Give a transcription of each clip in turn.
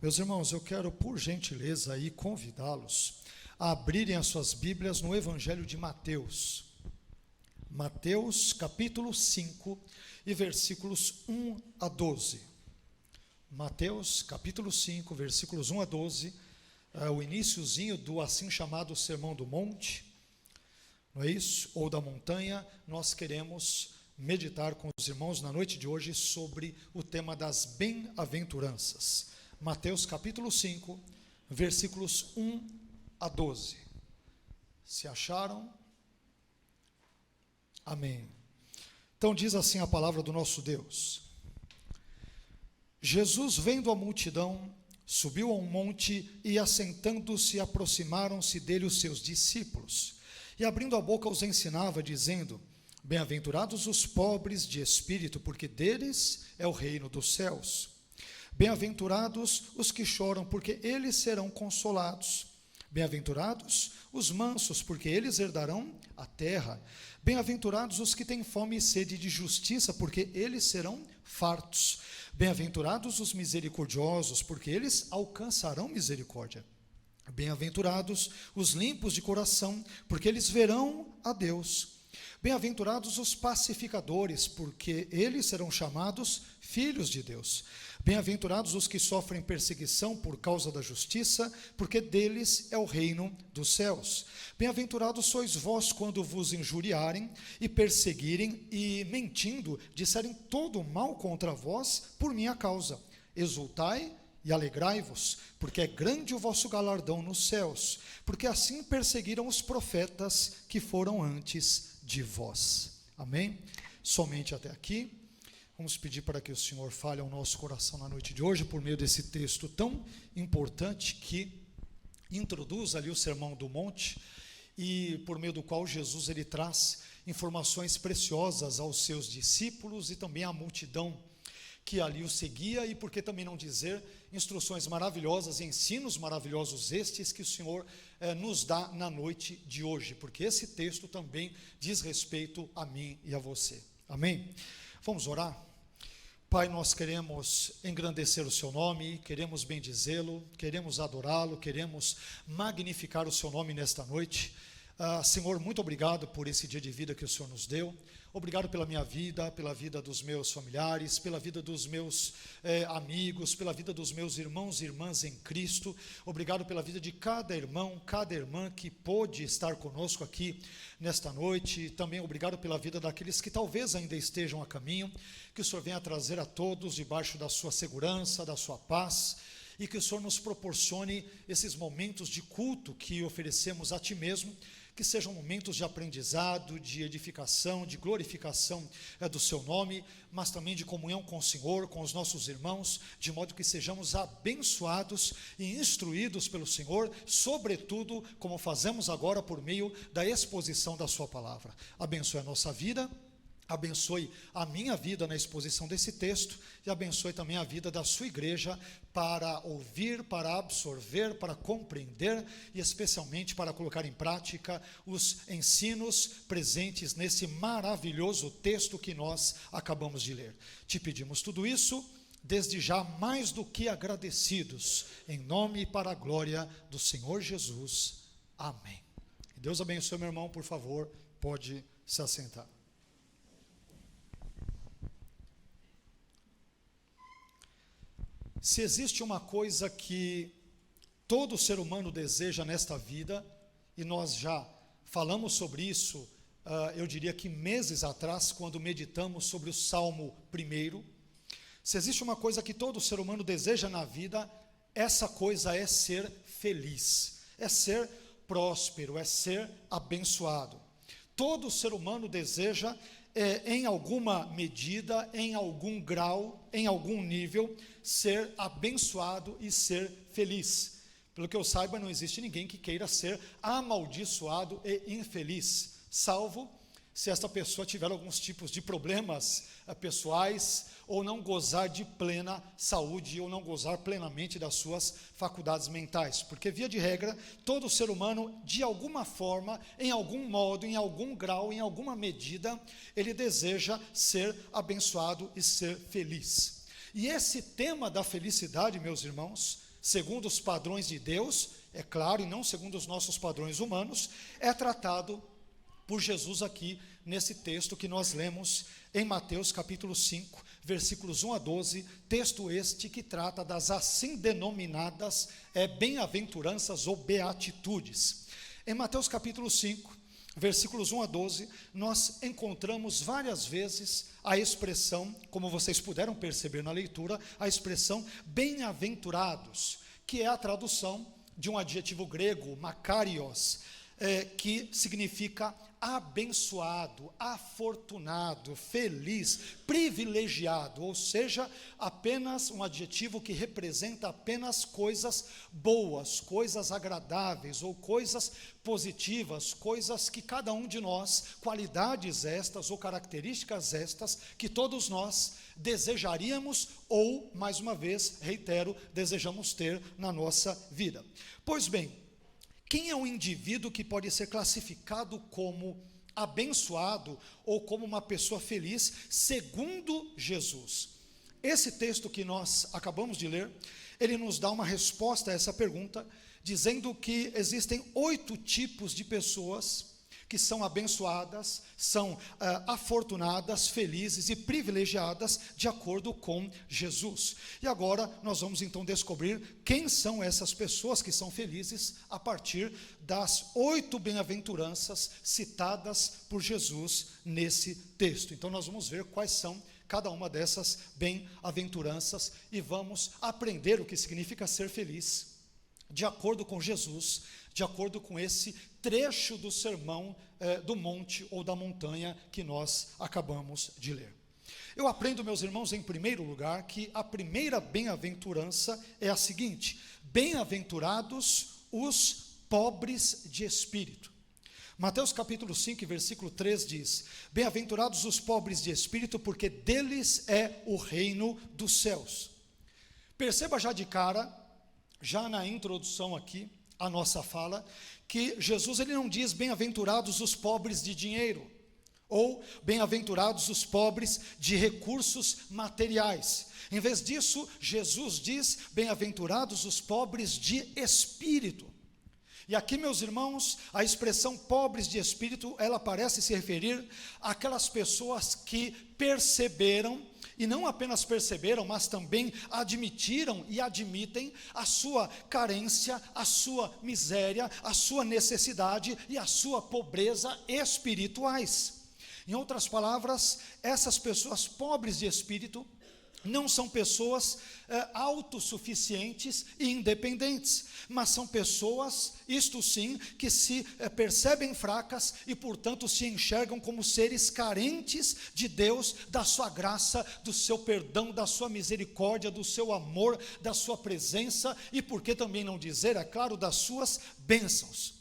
Meus irmãos, eu quero, por gentileza, aí convidá-los a abrirem as suas Bíblias no Evangelho de Mateus. Mateus, capítulo 5, e versículos 1 a 12. Mateus, capítulo 5, versículos 1 a 12, o iniciozinho do assim chamado Sermão do Monte, não é isso? Ou da montanha. Nós queremos meditar com os irmãos na noite de hoje sobre o tema das bem-aventuranças. Mateus capítulo 5, versículos 1 a 12. Se acharam? Amém. Então diz assim a palavra do nosso Deus. Jesus, vendo a multidão, subiu a um monte e, assentando-se, aproximaram-se dele os seus discípulos. E abrindo a boca os ensinava, dizendo: Bem-aventurados os pobres de espírito, porque deles é o reino dos céus. Bem-aventurados os que choram, porque eles serão consolados. Bem-aventurados os mansos, porque eles herdarão a terra. Bem-aventurados os que têm fome e sede de justiça, porque eles serão fartos. Bem-aventurados os misericordiosos, porque eles alcançarão misericórdia. Bem-aventurados os limpos de coração, porque eles verão a Deus. Bem-aventurados os pacificadores, porque eles serão chamados filhos de Deus. Bem-aventurados os que sofrem perseguição por causa da justiça, porque deles é o reino dos céus. Bem-aventurados sois vós quando vos injuriarem e perseguirem e, mentindo, disserem todo mal contra vós por minha causa. Exultai e alegrai-vos, porque é grande o vosso galardão nos céus, porque assim perseguiram os profetas que foram antes de vós. Amém? Somente até aqui. Vamos pedir para que o Senhor fale ao nosso coração na noite de hoje, por meio desse texto tão importante que introduz ali o Sermão do Monte, e por meio do qual Jesus ele traz informações preciosas aos seus discípulos e também à multidão que ali o seguia, e por que também não dizer instruções maravilhosas, ensinos maravilhosos estes que o Senhor nos dá na noite de hoje, porque esse texto também diz respeito a mim e a você. Amém? Vamos orar? Pai, nós queremos engrandecer o seu nome, queremos bendizê-lo, queremos adorá-lo, queremos magnificar o seu nome nesta noite. Senhor, muito obrigado por esse dia de vida que o Senhor nos deu. Obrigado pela minha vida, pela vida dos meus familiares, pela vida dos meus amigos, pela vida dos meus irmãos e irmãs em Cristo. Obrigado pela vida de cada irmão, cada irmã que pôde estar conosco aqui nesta noite. Também obrigado pela vida daqueles que talvez ainda estejam a caminho. Que o Senhor venha trazer a todos debaixo da sua segurança, da sua paz, e que o Senhor nos proporcione esses momentos de culto que oferecemos a Ti mesmo, que sejam momentos de aprendizado, de edificação, de glorificação do Seu nome, mas também de comunhão com o Senhor, com os nossos irmãos, de modo que sejamos abençoados e instruídos pelo Senhor, sobretudo como fazemos agora por meio da exposição da Sua palavra. Abençoe a nossa vida, abençoe a minha vida na exposição desse texto e abençoe também a vida da sua igreja para ouvir, para absorver, para compreender e especialmente para colocar em prática os ensinos presentes nesse maravilhoso texto que nós acabamos de ler. Te pedimos tudo isso desde já mais do que agradecidos, em nome e para a glória do Senhor Jesus. Amém. Deus abençoe, meu irmão, por favor, pode se assentar. Se existe uma coisa que todo ser humano deseja nesta vida, e nós já falamos sobre isso, eu diria que meses atrás, quando meditamos sobre o Salmo 1, se existe uma coisa que todo ser humano deseja na vida, essa coisa é ser feliz, é ser próspero, é ser abençoado. Todo ser humano deseja, em alguma medida, em algum grau, em algum nível, ser abençoado e ser feliz. Pelo que eu saiba, não existe ninguém que queira ser amaldiçoado e infeliz, salvo se esta pessoa tiver alguns tipos de problemas pessoais, ou não gozar de plena saúde, ou não gozar plenamente das suas faculdades mentais, porque via de regra, todo ser humano, de alguma forma, em algum modo, em algum grau, em alguma medida, ele deseja ser abençoado e ser feliz. E esse tema da felicidade, meus irmãos, segundo os padrões de Deus, é claro, e não segundo os nossos padrões humanos, é tratado por Jesus aqui nesse texto que nós lemos em Mateus capítulo 5, versículos 1 a 12, texto este que trata das assim denominadas bem-aventuranças ou beatitudes. Em Mateus capítulo 5, versículos 1 a 12, nós encontramos várias vezes a expressão, como vocês puderam perceber na leitura, a expressão bem-aventurados, que é a tradução de um adjetivo grego, makarios, que significa abençoado, afortunado, feliz, privilegiado, ou seja, apenas um adjetivo que representa apenas coisas boas, coisas agradáveis ou coisas positivas, coisas que cada um de nós, qualidades estas ou características estas, que todos nós desejaríamos ou, mais uma vez, reitero, desejamos ter na nossa vida. Pois bem, quem é um indivíduo que pode ser classificado como abençoado ou como uma pessoa feliz, segundo Jesus? Esse texto que nós acabamos de ler, ele nos dá uma resposta a essa pergunta, dizendo que existem 8 tipos de pessoas que são abençoadas, são afortunadas, felizes e privilegiadas de acordo com Jesus. E agora nós vamos então descobrir quem são essas pessoas que são felizes a partir das 8 bem-aventuranças citadas por Jesus nesse texto. Então nós vamos ver quais são cada uma dessas bem-aventuranças e vamos aprender o que significa ser feliz de acordo com Jesus, de acordo com esse trecho do sermão do monte ou da montanha que nós acabamos de ler. Eu aprendo, meus irmãos, em primeiro lugar, que a primeira bem-aventurança é a seguinte: bem-aventurados os pobres de espírito. Mateus capítulo 5, versículo 3 diz: bem-aventurados os pobres de espírito, porque deles é o reino dos céus. Perceba já de cara, já na introdução aqui, a nossa fala, que Jesus ele não diz bem-aventurados os pobres de dinheiro, ou bem-aventurados os pobres de recursos materiais. Em vez disso, Jesus diz bem-aventurados os pobres de espírito. E aqui, meus irmãos, a expressão pobres de espírito, ela parece se referir àquelas pessoas que perceberam, e não apenas perceberam, mas também admitiram e admitem a sua carência, a sua miséria, a sua necessidade e a sua pobreza espirituais. Em outras palavras, essas pessoas pobres de espírito não são pessoas autossuficientes e independentes, mas são pessoas, isto sim, que se percebem fracas e, portanto, se enxergam como seres carentes de Deus, da sua graça, do seu perdão, da sua misericórdia, do seu amor, da sua presença e, por que também não dizer, é claro, das suas bênçãos.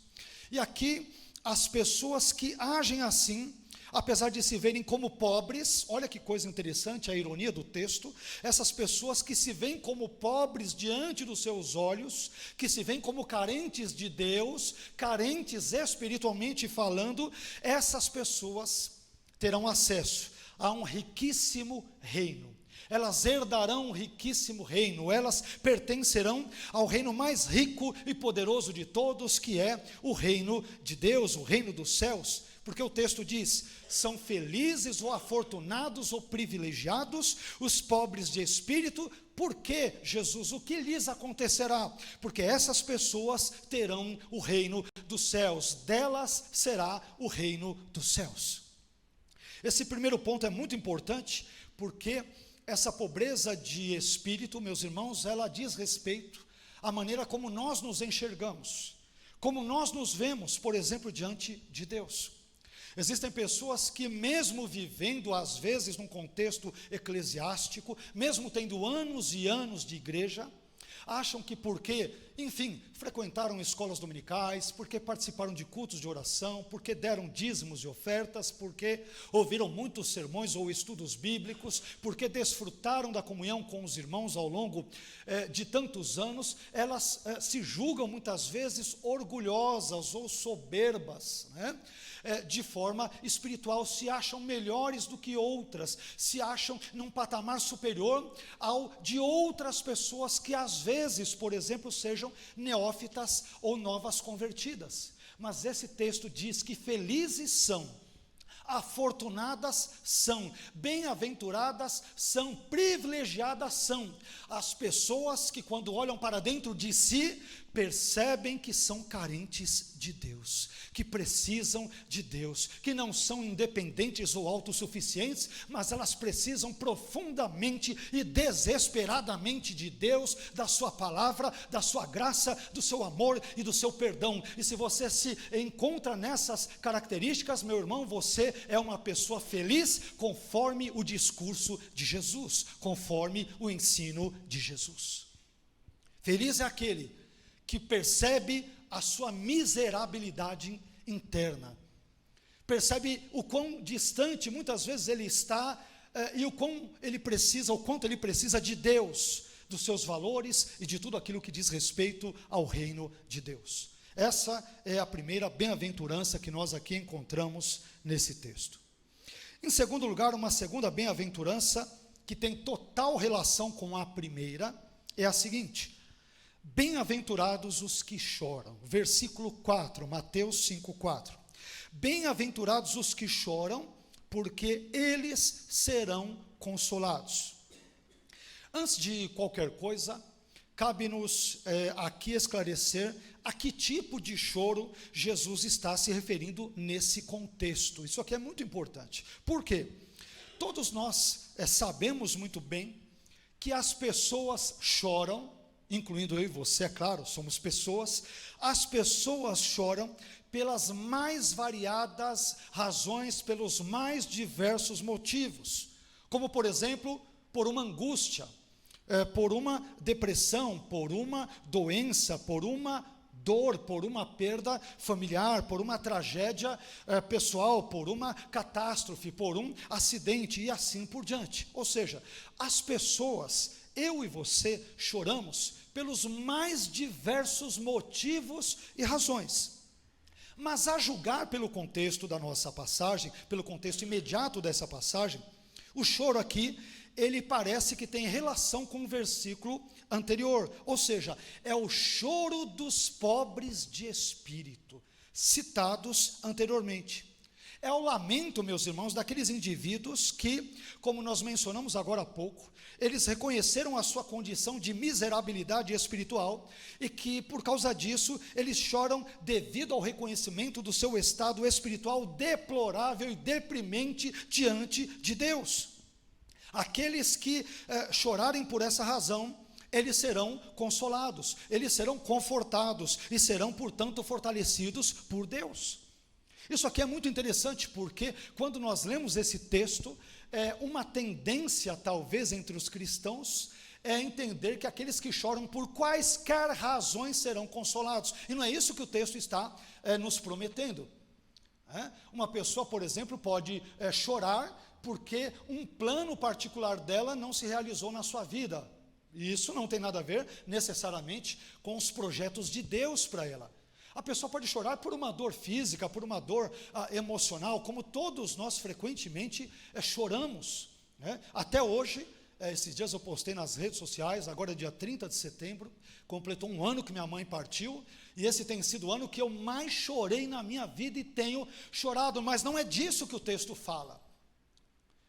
E aqui, as pessoas que agem assim, apesar de se verem como pobres, olha que coisa interessante, a ironia do texto, essas pessoas que se veem como pobres diante dos seus olhos, que se veem como carentes de Deus, carentes espiritualmente falando, essas pessoas terão acesso a um riquíssimo reino. Elas herdarão um riquíssimo reino, elas pertencerão ao reino mais rico e poderoso de todos, que é o reino de Deus, o reino dos céus. Porque o texto diz: são felizes ou afortunados ou privilegiados os pobres de espírito. Por que, Jesus? O que lhes acontecerá? Porque essas pessoas terão o reino dos céus, delas será o reino dos céus. Esse primeiro ponto é muito importante, porque essa pobreza de espírito, meus irmãos, ela diz respeito à maneira como nós nos enxergamos, como nós nos vemos, por exemplo, diante de Deus. Existem pessoas que, mesmo vivendo às vezes num contexto eclesiástico, mesmo tendo anos e anos de igreja, acham que porque, enfim, frequentaram escolas dominicais, porque participaram de cultos de oração, porque deram dízimos e ofertas, porque ouviram muitos sermões ou estudos bíblicos, porque desfrutaram da comunhão com os irmãos ao longo de tantos anos, elas se julgam muitas vezes orgulhosas ou soberbas, né? De forma espiritual, se acham melhores do que outras, se acham num patamar superior ao de outras pessoas que às vezes, por exemplo, sejam neófitas ou novas convertidas. Mas esse texto diz que felizes são, afortunadas são, bem-aventuradas são, privilegiadas são as pessoas que, quando olham para dentro de si, percebem que são carentes de Deus, que precisam de Deus, que não são independentes ou autossuficientes, mas elas precisam profundamente e desesperadamente de Deus, da sua palavra, da sua graça, do seu amor e do seu perdão. E se você se encontra nessas características, meu irmão, você é uma pessoa feliz conforme o discurso de Jesus, conforme o ensino de Jesus. Feliz é aquele que percebe a sua miserabilidade interna, percebe o quão distante muitas vezes ele está, e o quanto ele precisa de Deus, dos seus valores e de tudo aquilo que diz respeito ao reino de Deus. Essa é a primeira bem-aventurança que nós aqui encontramos nesse texto. Em segundo lugar, uma segunda bem-aventurança que tem total relação com a primeira é a seguinte: bem-aventurados os que choram. Versículo 4, Mateus 5:4. Bem-aventurados os que choram, porque eles serão consolados. Antes de qualquer coisa, cabe-nos aqui esclarecer a que tipo de choro Jesus está se referindo nesse contexto. Isso aqui é muito importante. Por quê? Todos nós sabemos muito bem que as pessoas choram, incluindo eu e você, é claro, somos pessoas. As pessoas choram pelas mais variadas razões, pelos mais diversos motivos, como por exemplo, por uma angústia, por uma depressão, por uma doença, por uma dor, por uma perda familiar, por uma tragédia pessoal, por uma catástrofe, por um acidente e assim por diante. Ou seja, as pessoas, eu e você, choramos pelos mais diversos motivos e razões. Mas a julgar pelo contexto da nossa passagem, pelo contexto imediato dessa passagem, o choro aqui, ele parece que tem relação com o versículo anterior, ou seja, é o choro dos pobres de espírito, citados anteriormente. É o lamento, meus irmãos, daqueles indivíduos que, como nós mencionamos agora há pouco, eles reconheceram a sua condição de miserabilidade espiritual e que, por causa disso, eles choram devido ao reconhecimento do seu estado espiritual deplorável e deprimente diante de Deus. Aqueles que chorarem por essa razão, eles serão consolados, eles serão confortados e serão, portanto, fortalecidos por Deus. Isso aqui é muito interessante porque quando nós lemos esse texto, uma tendência talvez entre os cristãos é entender que aqueles que choram por quaisquer razões serão consolados, e não é isso que o texto está nos prometendo. Uma pessoa, por exemplo, pode chorar porque um plano particular dela não se realizou na sua vida, e isso não tem nada a ver necessariamente com os projetos de Deus para ela. A pessoa pode chorar por uma dor física, por uma dor emocional, como todos nós frequentemente choramos, né? Até hoje, esses dias eu postei nas redes sociais, agora é dia 30 de setembro, completou um ano que minha mãe partiu, e esse tem sido o ano que eu mais chorei na minha vida e tenho chorado, mas não é disso que o texto fala.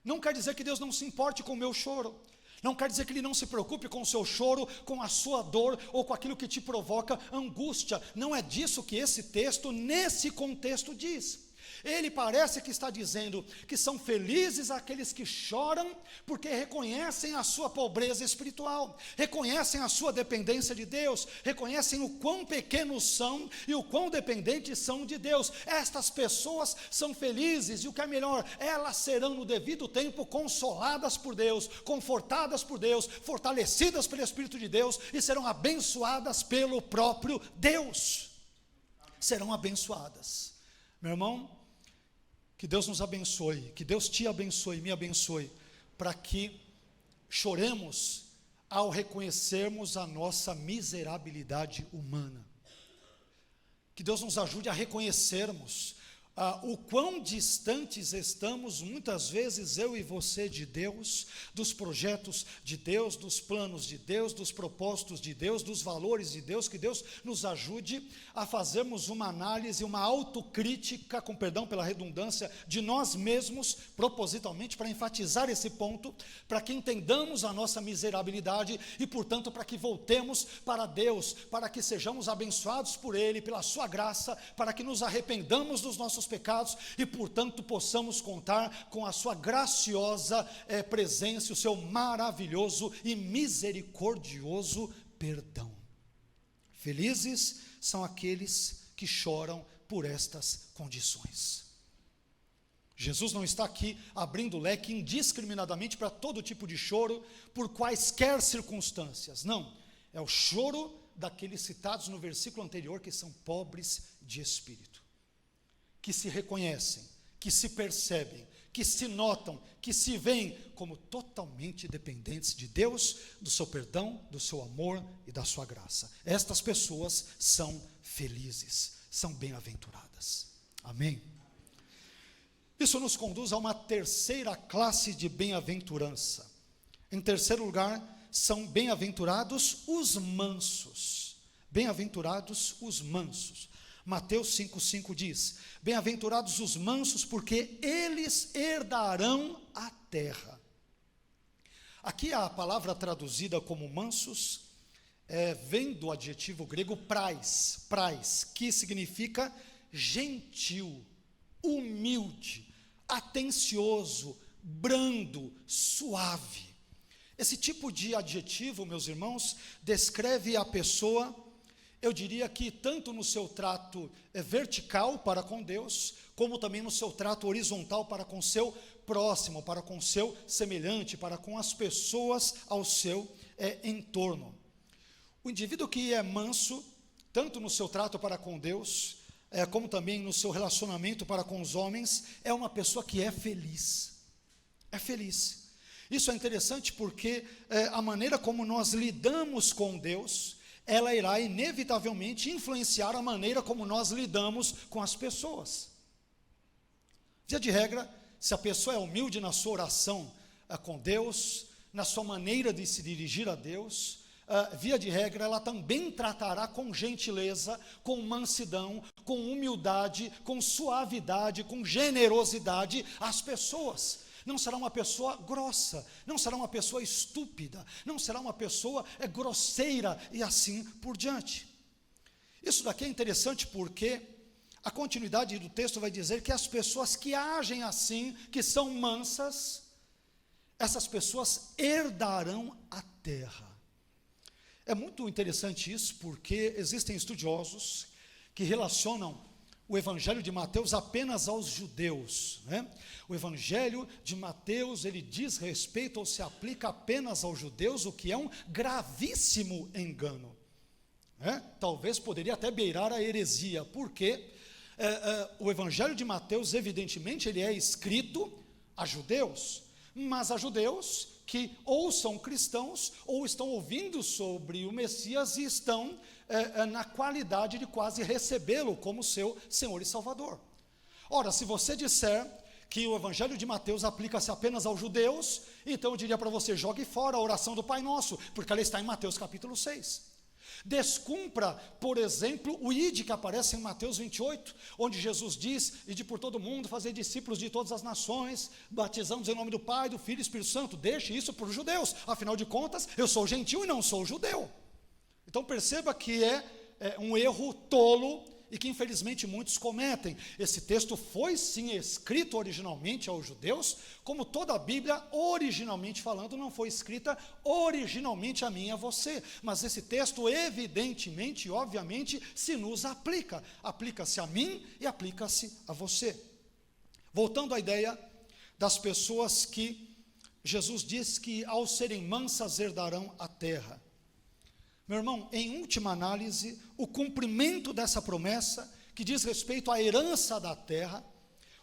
Não quer dizer que Deus não se importe com o meu choro, não quer dizer que Ele não se preocupe com o seu choro, com a sua dor, ou com aquilo que te provoca angústia. Não é disso que esse texto, nesse contexto, diz. Ele parece que está dizendo que são felizes aqueles que choram, porque reconhecem a sua pobreza espiritual, reconhecem a sua dependência de Deus, reconhecem o quão pequenos são e o quão dependentes são de Deus. Estas pessoas são felizes, e o que é melhor, elas serão no devido tempo consoladas por Deus, confortadas por Deus, fortalecidas pelo Espírito de Deus, e serão abençoadas pelo próprio Deus. Serão abençoadas. Meu irmão, que Deus nos abençoe, que Deus te abençoe, me abençoe, para que choremos ao reconhecermos a nossa miserabilidade humana. Que Deus nos ajude a reconhecermos o quão distantes estamos, muitas vezes, eu e você, de Deus, dos projetos de Deus, dos planos de Deus, dos propósitos de Deus, dos valores de Deus. Que Deus nos ajude a fazermos uma análise, uma autocrítica, com perdão pela redundância, de nós mesmos, propositalmente, para enfatizar esse ponto, para que entendamos a nossa miserabilidade e, portanto, para que voltemos para Deus, para que sejamos abençoados por Ele, pela sua graça, para que nos arrependamos dos nossos pecados e, portanto, possamos contar com a sua graciosa presença, o seu maravilhoso e misericordioso perdão. Felizes são aqueles que choram por estas condições. Jesus não está aqui abrindo o leque indiscriminadamente para todo tipo de choro, por quaisquer circunstâncias. Não, é o choro daqueles citados no versículo anterior, que são pobres de espírito, que se reconhecem, que se percebem, que se notam, que se veem como totalmente dependentes de Deus, do seu perdão, do seu amor e da sua graça. Estas pessoas são felizes, são bem-aventuradas. Amém? Isso nos conduz a uma terceira classe de bem-aventurança. Em terceiro lugar, são bem-aventurados os mansos. Bem-aventurados os mansos. Mateus 5,5 diz: bem-aventurados os mansos, porque eles herdarão a terra. Aqui a palavra traduzida como mansos vem do adjetivo grego prais, que significa gentil, humilde, atencioso, brando, suave. Esse tipo de adjetivo, meus irmãos, descreve a pessoa, eu diria que tanto no seu trato vertical para com Deus, como também no seu trato horizontal para com seu próximo, para com seu semelhante, para com as pessoas ao seu entorno. O indivíduo que é manso, tanto no seu trato para com Deus, como também no seu relacionamento para com os homens, é uma pessoa que é feliz. É feliz. Isso é interessante porque a maneira como nós lidamos com Deus, ela irá inevitavelmente influenciar a maneira como nós lidamos com as pessoas. Via de regra, se a pessoa é humilde na sua oração com Deus, na sua maneira de se dirigir a Deus, via de regra, ela também tratará com gentileza, com mansidão, com humildade, com suavidade, com generosidade as pessoas. Não será uma pessoa grossa, não será uma pessoa estúpida, não será uma pessoa grosseira e assim por diante. Isso daqui é interessante porque a continuidade do texto vai dizer que as pessoas que agem assim, que são mansas, essas pessoas herdarão a terra. É muito interessante isso porque existem estudiosos que relacionam o Evangelho de Mateus apenas aos judeus, né? O Evangelho de Mateus, ele diz respeito ou se aplica apenas aos judeus, o que é um gravíssimo engano, né? Talvez poderia até beirar a heresia, porque o Evangelho de Mateus, evidentemente, ele é escrito a judeus, mas a judeus que ou são cristãos ou estão ouvindo sobre o Messias e estão na qualidade de quase recebê-lo como seu Senhor e Salvador. Ora, se você disser que o Evangelho de Mateus aplica-se apenas aos judeus, então eu diria para você, jogue fora a oração do Pai Nosso, porque ela está em Mateus capítulo 6. Descumpra, por exemplo, o ide que aparece em Mateus 28, onde Jesus diz: ide por todo mundo, fazer discípulos de todas as nações, batizamos em nome do Pai, do Filho e do Espírito Santo. Deixe isso para os judeus, afinal de contas, eu sou gentil e não sou judeu. Então perceba que é um erro tolo e que infelizmente muitos cometem. Esse texto foi sim escrito originalmente aos judeus, como toda a Bíblia, originalmente falando, não foi escrita originalmente a mim e a você, mas esse texto evidentemente e obviamente se nos aplica, aplica-se a mim e aplica-se a você. Voltando à ideia das pessoas que Jesus diz que ao serem mansas herdarão a terra. Meu irmão, em última análise, o cumprimento dessa promessa, que diz respeito à herança da terra,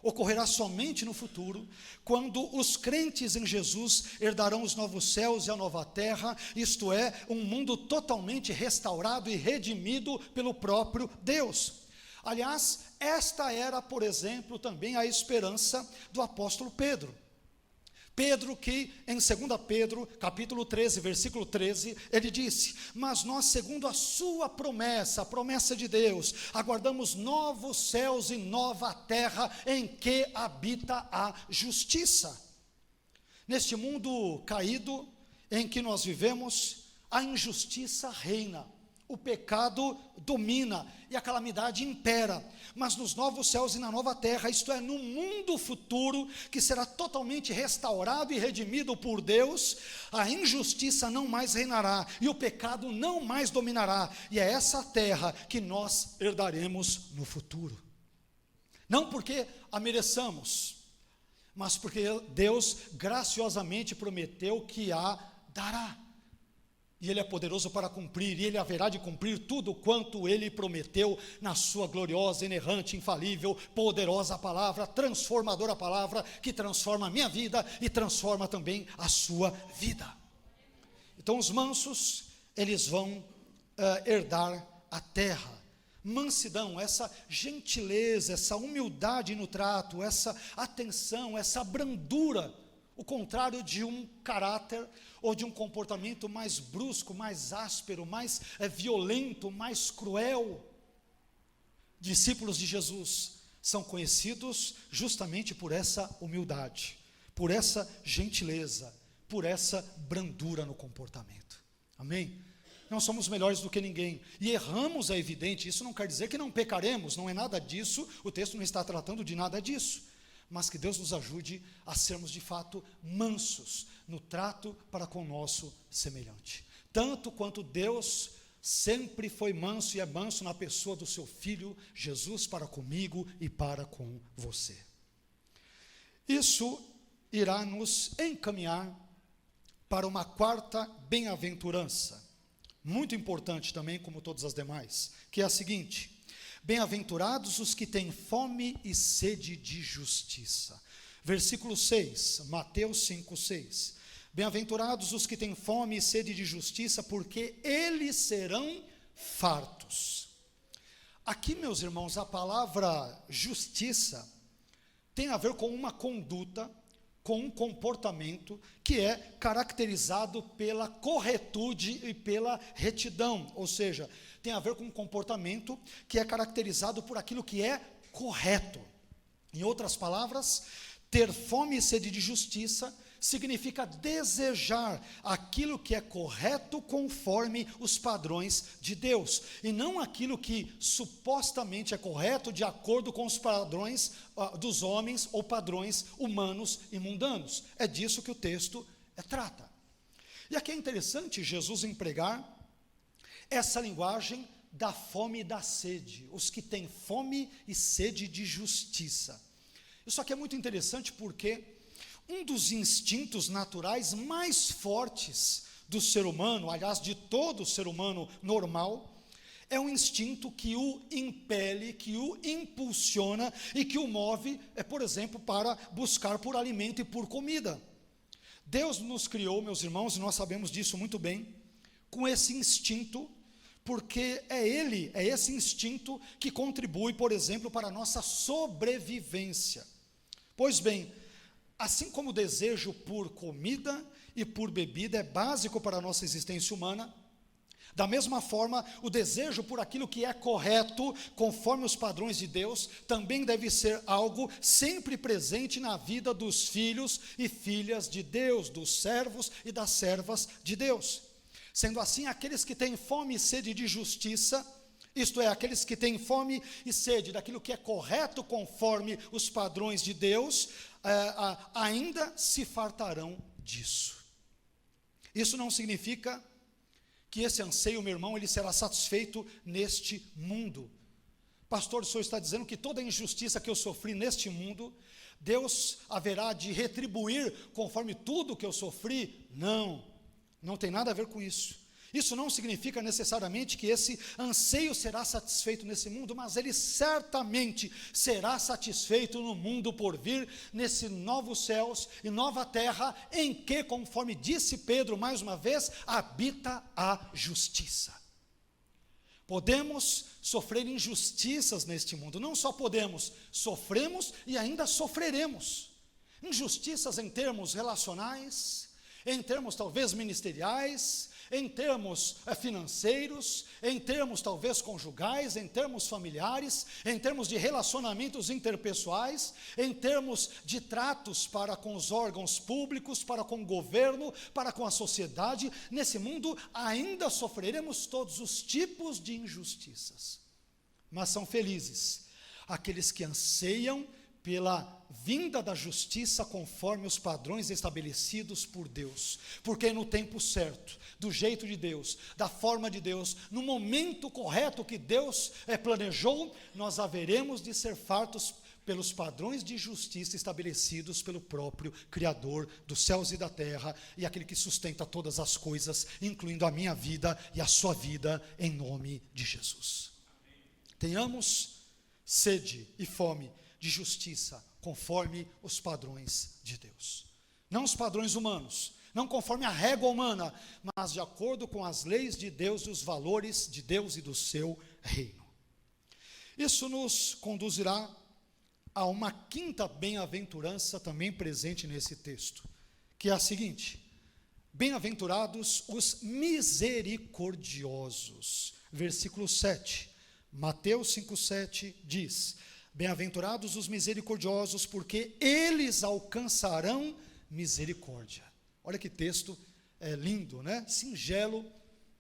ocorrerá somente no futuro, quando os crentes em Jesus herdarão os novos céus e a nova terra, isto é, um mundo totalmente restaurado e redimido pelo próprio Deus. Aliás, esta era, por exemplo, também a esperança do apóstolo Pedro. Pedro que, em 2 Pedro, capítulo 13, versículo 13, ele disse: mas nós, segundo a sua promessa, a promessa de Deus, aguardamos novos céus e nova terra em que habita a justiça. Neste mundo caído em que nós vivemos, a injustiça reina, o pecado domina e a calamidade impera, mas nos novos céus e na nova terra, isto é, no mundo futuro, que será totalmente restaurado e redimido por Deus, a injustiça não mais reinará, e o pecado não mais dominará, e é essa terra que nós herdaremos no futuro, não porque a mereçamos, mas porque Deus graciosamente prometeu que a dará, e Ele é poderoso para cumprir, e Ele haverá de cumprir tudo quanto Ele prometeu na sua gloriosa, inerrante, infalível, poderosa palavra, transformadora palavra, que transforma a minha vida e transforma também a sua vida. Então os mansos, eles vão herdar a terra. Mansidão, essa gentileza, essa humildade no trato, essa atenção, essa brandura, o contrário de um caráter ou de um comportamento mais brusco, mais áspero, mais violento, mais cruel. Discípulos de Jesus são conhecidos justamente por essa humildade, por essa gentileza, por essa brandura no comportamento. Amém? Não somos melhores do que ninguém, e erramos, é evidente, isso não quer dizer que não pecaremos, não é nada disso, o texto não está tratando de nada disso, mas que Deus nos ajude a sermos de fato mansos no trato para com o nosso semelhante, tanto quanto Deus sempre foi manso e é manso na pessoa do seu Filho Jesus para comigo e para com você. Isso irá nos encaminhar para uma quarta bem-aventurança, muito importante também, como todas as demais, que é a seguinte: bem-aventurados os que têm fome e sede de justiça. Versículo 6, Mateus 5, 6. Bem-aventurados os que têm fome e sede de justiça, porque eles serão fartos. Aqui, meus irmãos, a palavra justiça tem a ver com uma conduta, com um comportamento que é caracterizado pela corretude e pela retidão, ou seja, tem a ver com um comportamento que é caracterizado por aquilo que é correto. Em outras palavras, ter fome e sede de justiça significa desejar aquilo que é correto conforme os padrões de Deus, e não aquilo que supostamente é correto de acordo com os padrões dos homens ou padrões humanos e mundanos. É disso que o texto trata. E aqui é interessante Jesus empregar essa linguagem da fome e da sede, os que têm fome e sede de justiça. Isso aqui é muito interessante porque um dos instintos naturais mais fortes do ser humano, aliás, de todo ser humano normal, é um instinto que o impele, que o impulsiona e que o move, por exemplo, para buscar por alimento e por comida. Deus nos criou, meus irmãos, e nós sabemos disso muito bem, com esse instinto, porque é esse instinto que contribui, por exemplo, para a nossa sobrevivência. Pois bem, assim como o desejo por comida e por bebida é básico para a nossa existência humana, da mesma forma, o desejo por aquilo que é correto, conforme os padrões de Deus, também deve ser algo sempre presente na vida dos filhos e filhas de Deus, dos servos e das servas de Deus. Sendo assim, aqueles que têm fome e sede de justiça, isto é, aqueles que têm fome e sede daquilo que é correto conforme os padrões de Deus, ainda se fartarão disso. Isso não significa que esse anseio, meu irmão, ele será satisfeito neste mundo. Pastor, o senhor está dizendo que toda a injustiça que eu sofri neste mundo, Deus haverá de retribuir conforme tudo que eu sofri? Não tem nada a ver com isso. Isso não significa necessariamente que esse anseio será satisfeito nesse mundo, mas ele certamente será satisfeito no mundo por vir, nesse novos céus e nova terra, em que, conforme disse Pedro mais uma vez, habita a justiça. Podemos sofrer injustiças neste mundo. Não só podemos, sofremos e ainda sofreremos. Injustiças em termos relacionais, em termos talvez ministeriais, em termos financeiros, em termos talvez conjugais, em termos familiares, em termos de relacionamentos interpessoais, em termos de tratos para com os órgãos públicos, para com o governo, para com a sociedade. Nesse mundo ainda sofreremos todos os tipos de injustiças, mas são felizes aqueles que anseiam pela vinda da justiça conforme os padrões estabelecidos por Deus, porque no tempo certo, do jeito de Deus, da forma de Deus, no momento correto que Deus planejou, nós haveremos de ser fartos pelos padrões de justiça estabelecidos pelo próprio Criador dos céus e da terra, e aquele que sustenta todas as coisas, incluindo a minha vida e a sua vida, em nome de Jesus. Tenhamos sede e fome de justiça, conforme os padrões de Deus. Não os padrões humanos, não conforme a régua humana, mas de acordo com as leis de Deus e os valores de Deus e do seu reino. Isso nos conduzirá a uma quinta bem-aventurança também presente nesse texto, que é a seguinte: bem-aventurados os misericordiosos. Versículo 7, Mateus 5,7 diz: bem-aventurados os misericordiosos, porque eles alcançarão misericórdia. Olha que texto lindo, né? Singelo,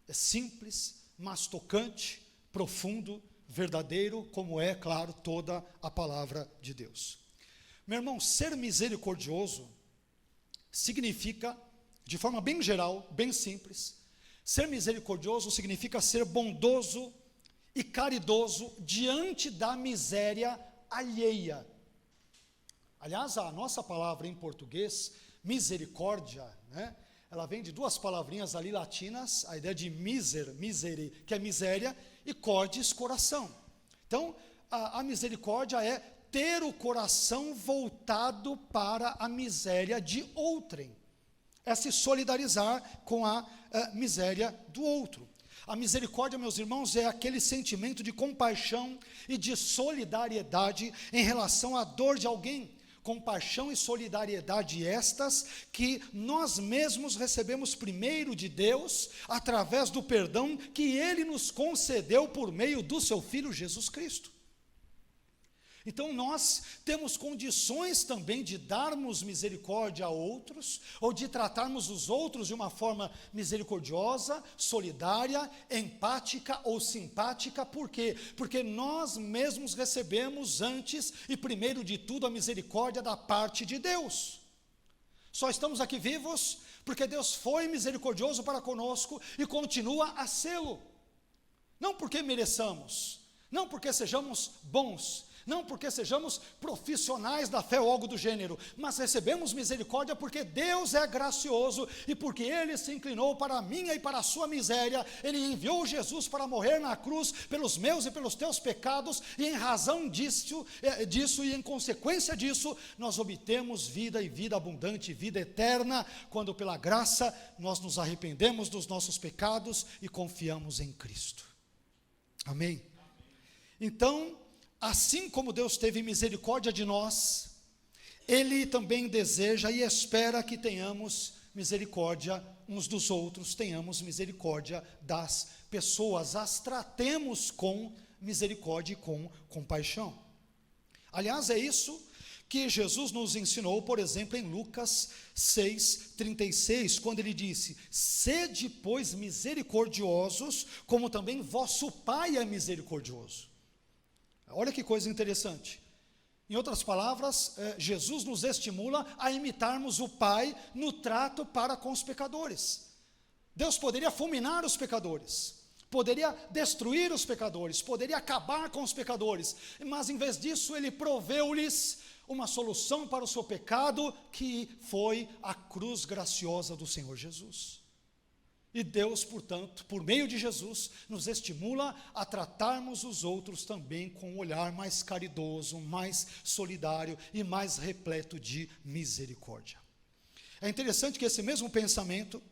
simples, mas tocante, profundo, verdadeiro, como é, claro, toda a palavra de Deus. Meu irmão, ser misericordioso significa, de forma bem geral, bem simples, ser misericordioso significa ser bondoso e caridoso diante da miséria alheia. Aliás, a nossa palavra em português, misericórdia, né, ela vem de duas palavrinhas ali latinas, a ideia de misere, que é miséria, e cordis, coração. Então, a misericórdia é ter o coração voltado para a miséria de outrem, é se solidarizar com a miséria do outro. A misericórdia, meus irmãos, é aquele sentimento de compaixão e de solidariedade em relação à dor de alguém. Compaixão e solidariedade estas que nós mesmos recebemos primeiro de Deus, através do perdão que Ele nos concedeu por meio do Seu Filho Jesus Cristo. Então nós temos condições também de darmos misericórdia a outros, ou de tratarmos os outros de uma forma misericordiosa, solidária, empática ou simpática. Por quê? Porque nós mesmos recebemos antes e primeiro de tudo a misericórdia da parte de Deus. Só estamos aqui vivos porque Deus foi misericordioso para conosco e continua a sê-lo. Não porque mereçamos, não porque sejamos bons, não porque sejamos profissionais da fé ou algo do gênero, mas recebemos misericórdia porque Deus é gracioso e porque Ele se inclinou para a minha e para a sua miséria. Ele enviou Jesus para morrer na cruz pelos meus e pelos teus pecados, e em razão disso e em consequência disso, nós obtemos vida e vida abundante, vida eterna, quando pela graça nós nos arrependemos dos nossos pecados e confiamos em Cristo. Amém? Então, assim como Deus teve misericórdia de nós, Ele também deseja e espera que tenhamos misericórdia uns dos outros, tenhamos misericórdia das pessoas, as tratemos com misericórdia e com compaixão. Aliás, é isso que Jesus nos ensinou, por exemplo, em Lucas 6,36, quando Ele disse: sede, pois, misericordiosos, como também vosso Pai é misericordioso. Olha que coisa interessante. Em outras palavras, Jesus nos estimula a imitarmos o Pai no trato para com os pecadores. Deus poderia fulminar os pecadores, poderia destruir os pecadores, poderia acabar com os pecadores, mas em vez disso Ele proveu-lhes uma solução para o seu pecado, que foi a cruz graciosa do Senhor Jesus. E Deus, portanto, por meio de Jesus, nos estimula a tratarmos os outros também com um olhar mais caridoso, mais solidário e mais repleto de misericórdia. É interessante que esse mesmo pensamento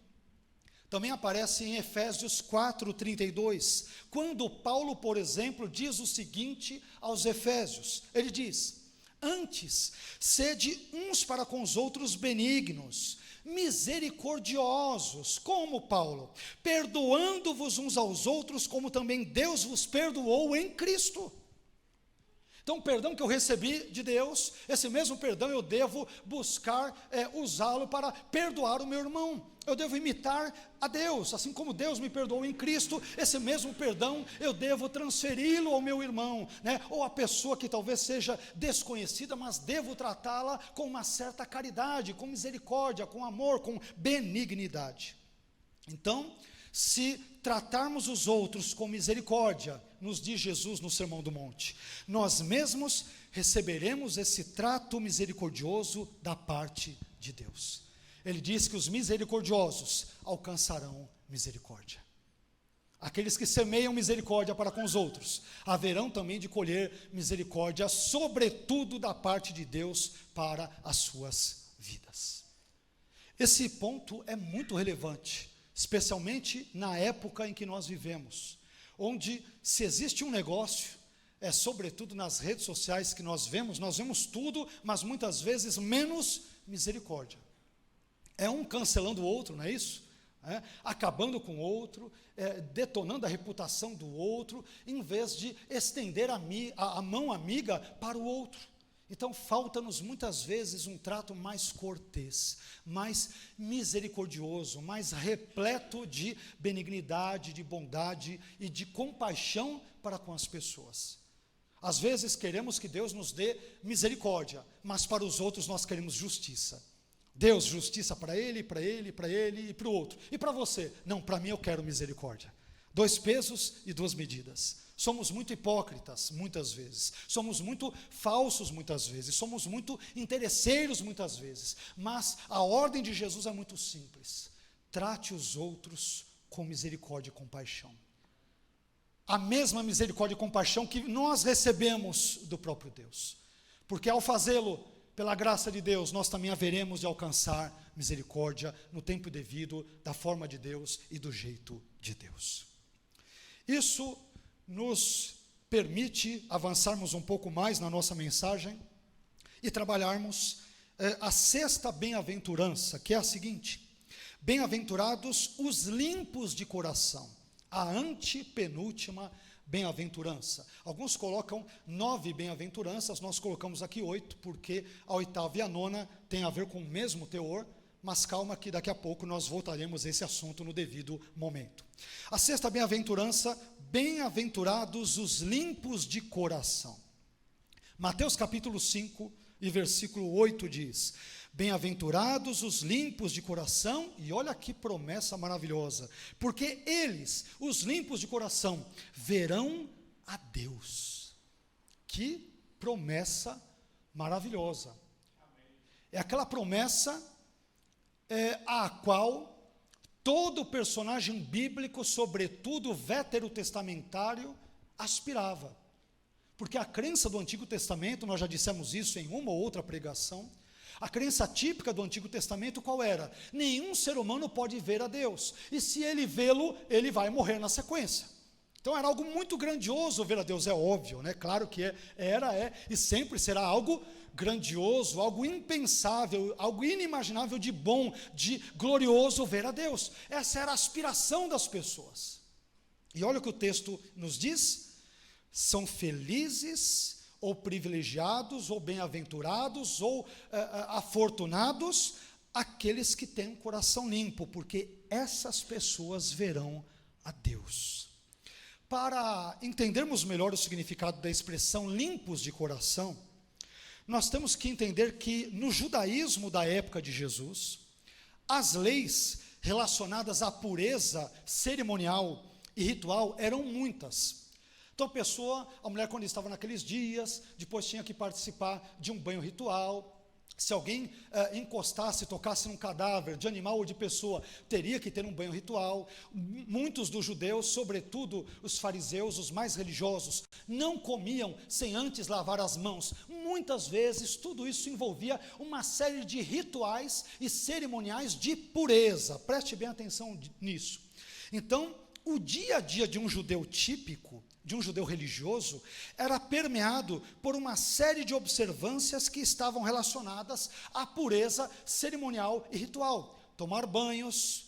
Também aparece em Efésios 4:32, quando Paulo, por exemplo, diz o seguinte aos Efésios, ele diz: antes, sede uns para com os outros benignos, misericordiosos, como Paulo, perdoando-vos uns aos outros, como também Deus vos perdoou em Cristo. Então, o perdão que eu recebi de Deus, esse mesmo perdão eu devo buscar usá-lo para perdoar o meu irmão. Eu devo imitar a Deus, assim como Deus me perdoou em Cristo, esse mesmo perdão eu devo transferi-lo ao meu irmão, né? Ou a pessoa que talvez seja desconhecida, mas devo tratá-la com uma certa caridade, com misericórdia, com amor, com benignidade. Então, se tratarmos os outros com misericórdia, nos diz Jesus no Sermão do Monte, nós mesmos receberemos esse trato misericordioso da parte de Deus. Ele diz que os misericordiosos alcançarão misericórdia. Aqueles que semeiam misericórdia para com os outros, haverão também de colher misericórdia, sobretudo da parte de Deus para as suas vidas. Esse ponto é muito relevante, especialmente na época em que nós vivemos, onde se existe um negócio, sobretudo nas redes sociais que nós vemos tudo, mas muitas vezes menos misericórdia. É um cancelando o outro, não é isso? Acabando com o outro, detonando a reputação do outro, em vez de estender a mão amiga para o outro. Então, falta-nos muitas vezes um trato mais cortês, mais misericordioso, mais repleto de benignidade, de bondade e de compaixão para com as pessoas. Às vezes queremos que Deus nos dê misericórdia, mas para os outros nós queremos justiça. Deus, justiça para ele, para ele, para ele e para o outro. E para você? Não, para mim eu quero misericórdia. 2 pesos e 2 medidas. Somos muito hipócritas, muitas vezes. Somos muito falsos, muitas vezes. Somos muito interesseiros, muitas vezes. Mas a ordem de Jesus é muito simples. Trate os outros com misericórdia e compaixão. A mesma misericórdia e compaixão que nós recebemos do próprio Deus. Porque ao fazê-lo, pela graça de Deus, nós também haveremos de alcançar misericórdia no tempo devido, da forma de Deus e do jeito de Deus. Isso nos permite avançarmos um pouco mais na nossa mensagem e trabalharmos a sexta bem-aventurança, que é a seguinte: bem-aventurados os limpos de coração, a antepenúltima bem-aventurança. Alguns colocam 9 bem-aventuranças, nós colocamos aqui 8, porque a 8ª e a 9ª tem a ver com o mesmo teor, mas calma que daqui a pouco nós voltaremos a esse assunto no devido momento. A sexta bem-aventurança: bem-aventurados os limpos de coração. Mateus capítulo 5 e versículo 8 diz: bem-aventurados os limpos de coração, e olha que promessa maravilhosa, porque eles, os limpos de coração, verão a Deus. Que promessa maravilhosa. É aquela promessa a qual todo personagem bíblico, sobretudo veterotestamentário, aspirava. Porque a crença do Antigo Testamento, nós já dissemos isso em uma ou outra pregação, a crença típica do Antigo Testamento qual era? Nenhum ser humano pode ver a Deus, e se ele vê-lo, ele vai morrer na sequência. Então era algo muito grandioso ver a Deus, é óbvio, né? Claro que é e sempre será algo grandioso, algo impensável, algo inimaginável de bom, de glorioso ver a Deus. Essa era a aspiração das pessoas. E olha o que o texto nos diz: são felizes ou privilegiados, ou bem-aventurados, ou afortunados, aqueles que têm um coração limpo, porque essas pessoas verão a Deus. Para entendermos melhor o significado da expressão limpos de coração, nós temos que entender que no judaísmo da época de Jesus, as leis relacionadas à pureza cerimonial e ritual eram muitas. Então a mulher quando estava naqueles dias, depois tinha que participar de um banho ritual, se alguém encostasse, tocasse num cadáver de animal ou de pessoa, teria que ter um banho ritual. Muitos dos judeus, sobretudo os fariseus, os mais religiosos, não comiam sem antes lavar as mãos. Muitas vezes tudo isso envolvia uma série de rituais e cerimoniais de pureza. Preste bem atenção nisso. Então, o dia a dia de um judeu típico, de um judeu religioso, era permeado por uma série de observâncias que estavam relacionadas à pureza cerimonial e ritual. Tomar banhos,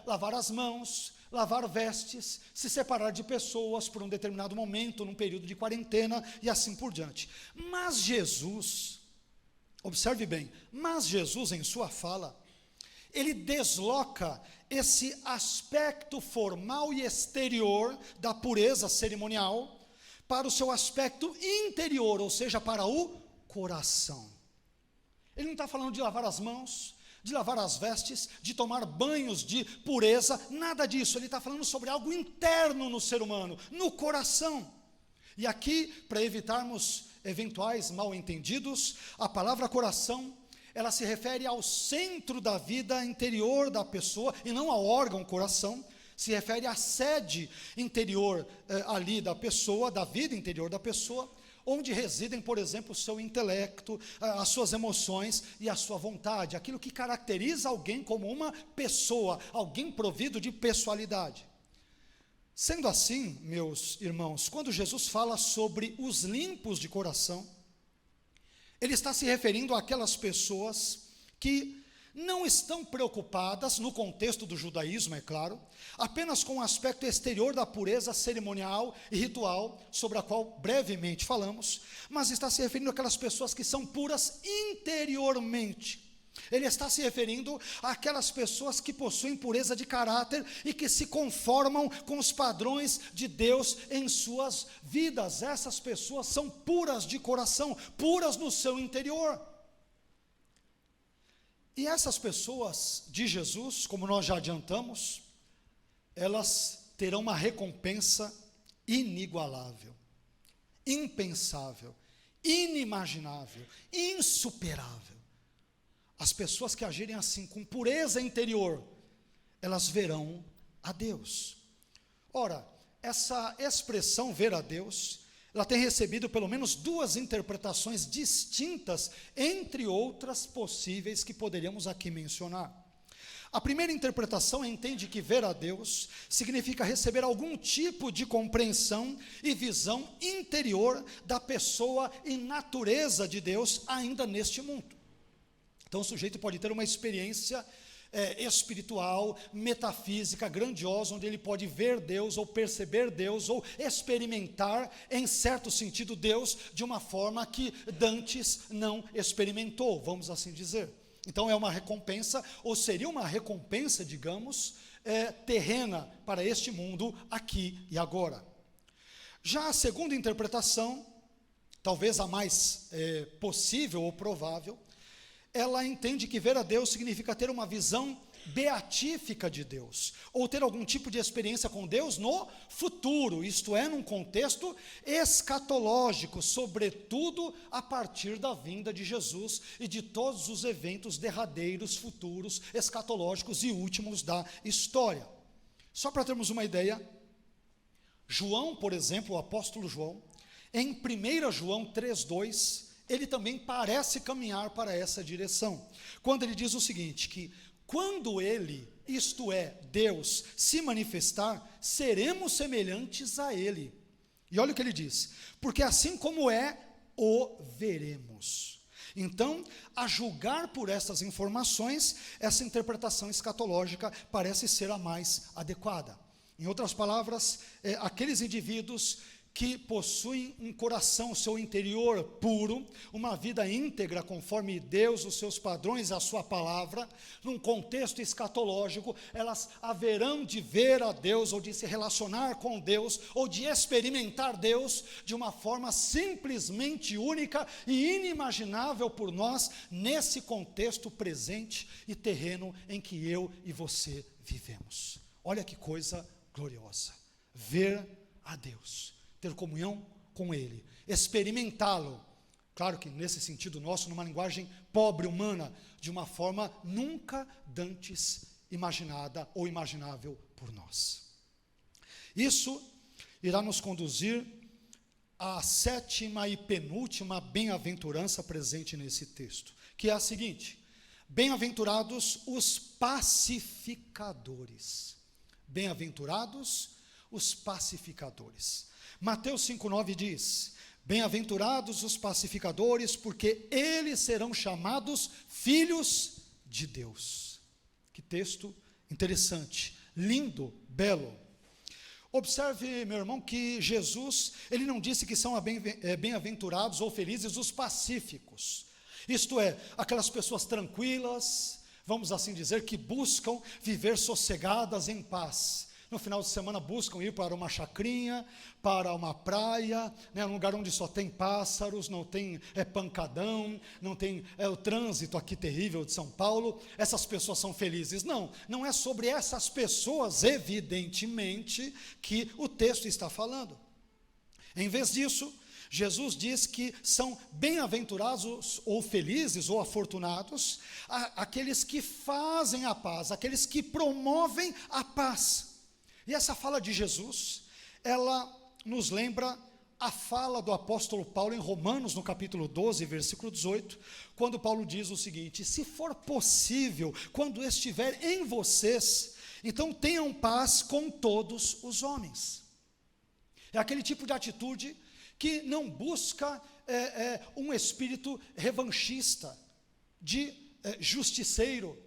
lavar as mãos, lavar vestes, se separar de pessoas por um determinado momento, num período de quarentena e assim por diante. Mas Jesus, observe bem, em sua fala, ele desloca esse aspecto formal e exterior da pureza cerimonial para o seu aspecto interior, ou seja, para o coração. Ele não está falando de lavar as mãos, de lavar as vestes, de tomar banhos de pureza, nada disso. Ele está falando sobre algo interno no ser humano, no coração. E aqui, para evitarmos eventuais mal-entendidos, a palavra coração, ela se refere ao centro da vida interior da pessoa, e não ao órgão coração. Se refere à sede interior ali da pessoa, da vida interior da pessoa, onde residem, por exemplo, o seu intelecto, as suas emoções e a sua vontade, aquilo que caracteriza alguém como uma pessoa, alguém provido de pessoalidade. Sendo assim, meus irmãos, quando Jesus fala sobre os limpos de coração, ele está se referindo àquelas pessoas que não estão preocupadas, no contexto do judaísmo, é claro, apenas com o aspecto exterior da pureza cerimonial e ritual, sobre a qual brevemente falamos, mas está se referindo àquelas pessoas que são puras interiormente. Ele está se referindo àquelas pessoas que possuem pureza de caráter e que se conformam com os padrões de Deus em suas vidas. Essas pessoas são puras de coração, puras no seu interior. E essas pessoas de Jesus, como nós já adiantamos, elas terão uma recompensa inigualável, impensável, inimaginável, insuperável. As pessoas que agirem assim, com pureza interior, elas verão a Deus. Ora, essa expressão ver a Deus, ela tem recebido pelo menos duas interpretações distintas, entre outras possíveis que poderíamos aqui mencionar. A primeira interpretação entende que ver a Deus significa receber algum tipo de compreensão e visão interior da pessoa e natureza de Deus ainda neste mundo. Então o sujeito pode ter uma experiência espiritual, metafísica, grandiosa, onde ele pode ver Deus, ou perceber Deus, ou experimentar, em certo sentido, Deus, de uma forma que dantes não experimentou, vamos assim dizer. Então é uma recompensa, ou seria uma recompensa, digamos, terrena para este mundo, aqui e agora. Já a segunda interpretação, talvez a mais possível ou provável, ela entende que ver a Deus significa ter uma visão beatífica de Deus, ou ter algum tipo de experiência com Deus no futuro, isto é, num contexto escatológico, sobretudo a partir da vinda de Jesus e de todos os eventos derradeiros, futuros, escatológicos e últimos da história. Só para termos uma ideia, João, por exemplo, o apóstolo João, em 1 João 3,2, ele também parece caminhar para essa direção, quando ele diz o seguinte, que quando ele, isto é, Deus, se manifestar, seremos semelhantes a ele. E olha o que ele diz, porque assim como é, o veremos. Então, a julgar por essas informações, essa interpretação escatológica parece ser a mais adequada. Em outras palavras, aqueles indivíduos que possuem um coração, seu interior puro, uma vida íntegra conforme Deus, os seus padrões, a sua palavra, num contexto escatológico, elas haverão de ver a Deus, ou de se relacionar com Deus, ou de experimentar Deus de uma forma simplesmente única e inimaginável por nós, nesse contexto presente e terreno em que eu e você vivemos. Olha que coisa gloriosa, ver a Deus, ter comunhão com Ele, experimentá-lo Claro que nesse sentido nosso, numa linguagem pobre, humana, de uma forma nunca dantes imaginada ou imaginável por nós. Isso irá nos conduzir à sétima e penúltima bem-aventurança presente nesse texto, que é a seguinte: bem-aventurados os pacificadores. Bem-aventurados os pacificadores. Mateus 5,9 diz: bem-aventurados os pacificadores, porque eles serão chamados filhos de Deus. Que texto interessante, lindo, belo. Observe, meu irmão, que Jesus, ele não disse que são bem-aventurados ou felizes os pacíficos. Isto é, aquelas pessoas tranquilas, vamos assim dizer, que buscam viver sossegadas em paz. No final de semana buscam ir para uma chacrinha, para uma praia, um lugar onde só tem pássaros, não tem pancadão, não tem o trânsito aqui terrível de São Paulo. Essas pessoas são felizes. Não é sobre essas pessoas, evidentemente, que o texto está falando. Em vez disso, Jesus diz que são bem-aventurados ou felizes ou afortunados aqueles que fazem a paz, aqueles que promovem a paz. E essa fala de Jesus, ela nos lembra a fala do apóstolo Paulo em Romanos, no capítulo 12, versículo 18, quando Paulo diz o seguinte: se for possível, quando estiver em vocês, então tenham paz com todos os homens. É aquele tipo de atitude que não busca um espírito revanchista, de justiceiro.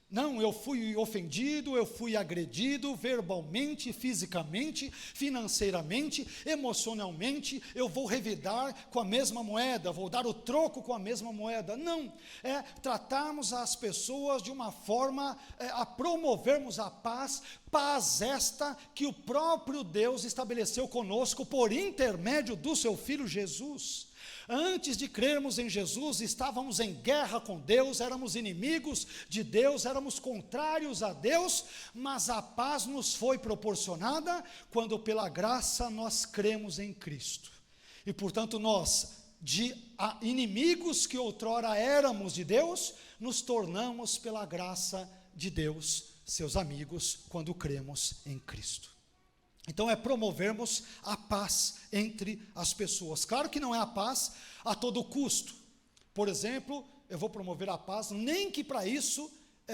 Não, eu fui ofendido, eu fui agredido verbalmente, fisicamente, financeiramente, emocionalmente, eu vou revidar com a mesma moeda, vou dar o troco com a mesma moeda. Não, é tratarmos as pessoas de uma forma a promovermos a paz, paz esta que o próprio Deus estabeleceu conosco por intermédio do seu Filho Jesus. Antes de crermos em Jesus, estávamos em guerra com Deus, éramos inimigos de Deus, éramos contrários a Deus, mas a paz nos foi proporcionada quando pela graça nós cremos em Cristo. E portanto nós, de inimigos que outrora éramos de Deus, nos tornamos pela graça de Deus, seus amigos, quando cremos em Cristo. Então é promovermos a paz entre as pessoas. Claro que não é a paz a todo custo. Por exemplo, eu vou promover a paz, nem que para isso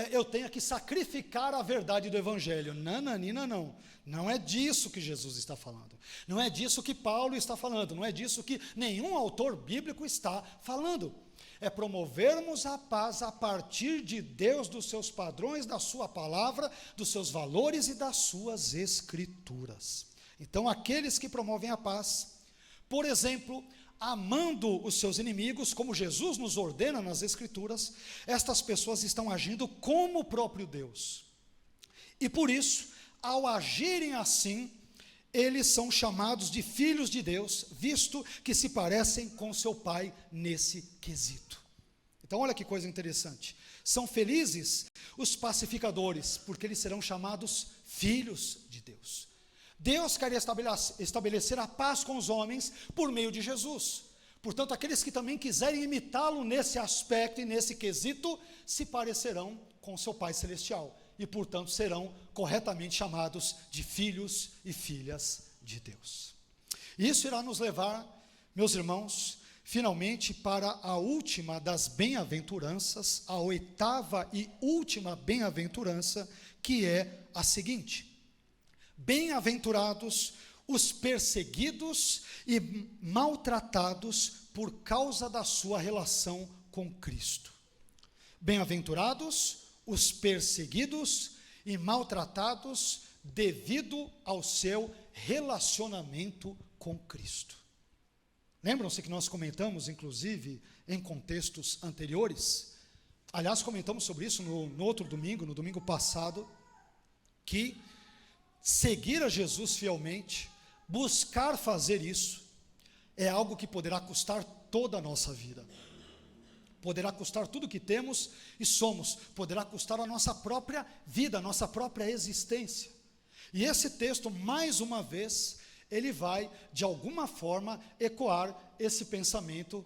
eu tenha que sacrificar a verdade do Evangelho. Nananina, não. Não é disso que Jesus está falando. Não é disso que Paulo está falando. Não é disso que nenhum autor bíblico está falando. É promovermos a paz a partir de Deus, dos seus padrões, da sua palavra, dos seus valores e das suas escrituras. Então, aqueles que promovem a paz, por exemplo, amando os seus inimigos, como Jesus nos ordena nas escrituras, estas pessoas estão agindo como o próprio Deus. E por isso, ao agirem assim, eles são chamados de filhos de Deus, visto que se parecem com seu Pai nesse quesito. Então olha que coisa interessante. São felizes os pacificadores, porque eles serão chamados filhos de Deus. Deus quer estabelecer a paz com os homens por meio de Jesus. Portanto, aqueles que também quiserem imitá-lo nesse aspecto e nesse quesito, se parecerão com seu Pai Celestial. E, portanto, serão corretamente chamados de filhos e filhas de Deus. Isso irá nos levar, meus irmãos, finalmente para a última das bem-aventuranças, a oitava e última bem-aventurança, que é a seguinte: bem-aventurados os perseguidos e maltratados por causa da sua relação com Cristo. Bem-aventurados os perseguidos e maltratados devido ao seu relacionamento com Cristo. Lembram-se que nós comentamos, inclusive, em contextos anteriores? Aliás, comentamos sobre isso no outro domingo, no domingo passado, que seguir a Jesus fielmente, buscar fazer isso, é algo que poderá custar toda a nossa vida. Poderá custar tudo que temos e somos, poderá custar a nossa própria vida, a nossa própria existência. E esse texto, mais uma vez, ele vai, de alguma forma, ecoar esse pensamento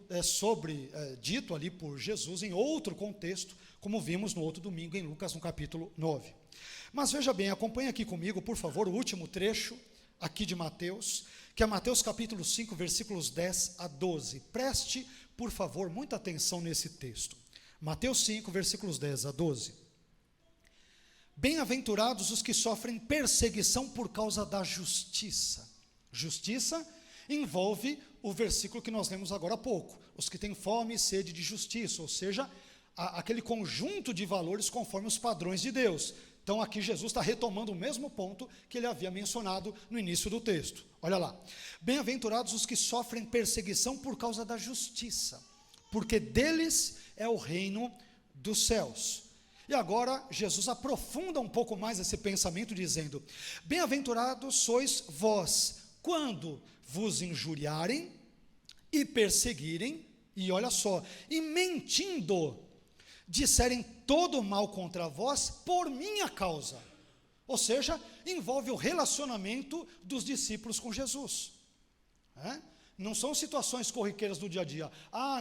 dito ali por Jesus em outro contexto, como vimos no outro domingo em Lucas, no capítulo 9. Mas veja bem, acompanhe aqui comigo, por favor, o último trecho aqui de Mateus, que é Mateus capítulo 5, versículos 10 a 12. Preste, por favor, muita atenção nesse texto. Mateus 5, versículos 10 a 12. Bem-aventurados os que sofrem perseguição por causa da justiça. Justiça envolve o versículo que nós lemos agora há pouco. Os que têm fome e sede de justiça, ou seja, aquele conjunto de valores conforme os padrões de Deus. Então aqui Jesus está retomando o mesmo ponto que ele havia mencionado no início do texto. Olha lá. Bem-aventurados os que sofrem perseguição por causa da justiça, porque deles é o reino dos céus. E agora Jesus aprofunda um pouco mais esse pensamento dizendo: bem-aventurados sois vós, quando vos injuriarem e perseguirem, e olha só, e mentindo, disserem todo mal contra vós por minha causa. Ou seja, envolve o relacionamento dos discípulos com Jesus. Não são situações corriqueiras do dia a dia.